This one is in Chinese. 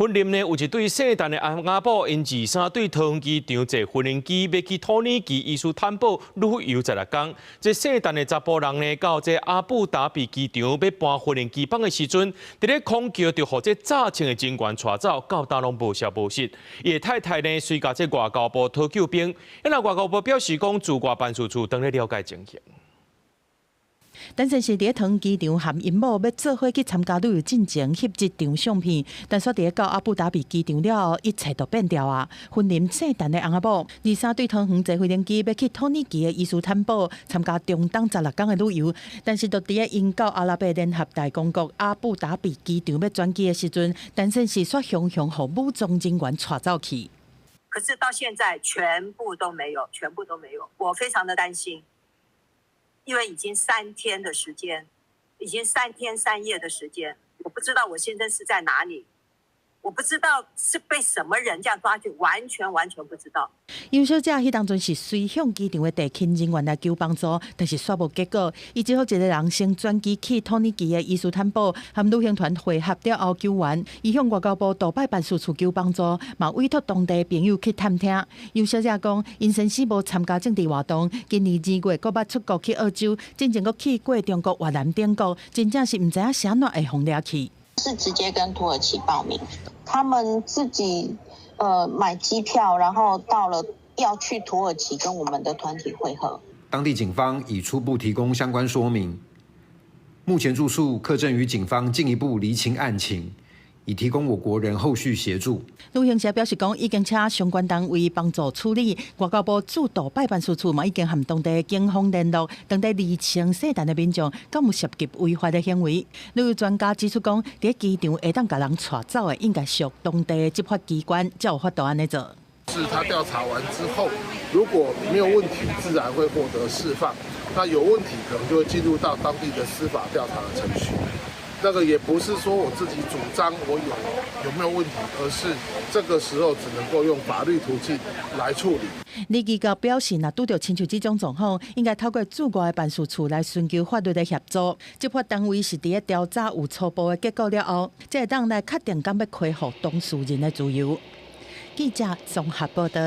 婚礼呢有一对姓陈的翁仔某，因23对桃园机场坐婚姻机要去土耳其医师担保旅游16天。这姓陈的查甫人呢，到这阿布达比机场要搬婚姻机房的时阵，伫咧空桥就互这诈骗的警员带走，到大拢无消无息。伊的太太呢，随甲这外交部讨救兵，因为外交部表示讲，驻外办事处当咧了解情形。但是伫咧桃园机场含因某要做伙去参加旅游进前翕一张相片，但煞伫咧到阿布达比机场了后，一切都变掉啊！婚礼姓陈的翁仔某，23对桃园坐飞机要去土耳其的医师担保参加中东16天的旅游，但是就伫咧因到阿拉伯联合大公国阿布达比机场要转机的时阵，但是却雄雄互武装人员带走去。可是到现在全部都没有，我非常的担心。因为已经3天的时间，已经3天3夜的时间，我不知道我先生是在哪里，我不知道是被什么人这样抓去，完全不知道。尤小姐迄当阵是随向机场的地勤人员来求帮助，但是煞无结果。伊只好一个人先转机去土耳其的医师担保，和旅行团会合了后救援。伊向外交部杜拜办事处求帮助，嘛委托当地朋友去探听。尤小姐讲，因先生无参加政治活动，今年2月阁捌出国去澳洲，进前阁去过中国越南等国，真正是唔知影啥哪会互掠去。是直接跟土耳其报名，他们自己买机票，然后到了要去土耳其跟我们的团体会合。当地警方已初步提供相关说明，目前住宿客正与警方进一步厘清案情，以提供我国人后续协助。旅行社表示讲，已经请相关单位帮助处理。外交部驻杜拜办事处嘛，已经和当地警方联络，当地厘清涉案的民众敢有涉及违法的行为。旅游专家指出讲，在机场会当甲人带走的，应该属当地的执法机关才有法度安尼做。是他调查完之后，如果没有问题，自然会获得释放；那有问题，可能就会进入到当地的司法调查的程序。那个也不是说我自己主张我有没有问题，而是这个时候只能够用法律途径来处理。李基高表示，若拄到亲像这种状况，应该透过驻外的办事处来寻求法律的协助。执法单位是伫咧调查有初步的结果了后，才会当来确定敢要开放当事人的自由。记者综合报道。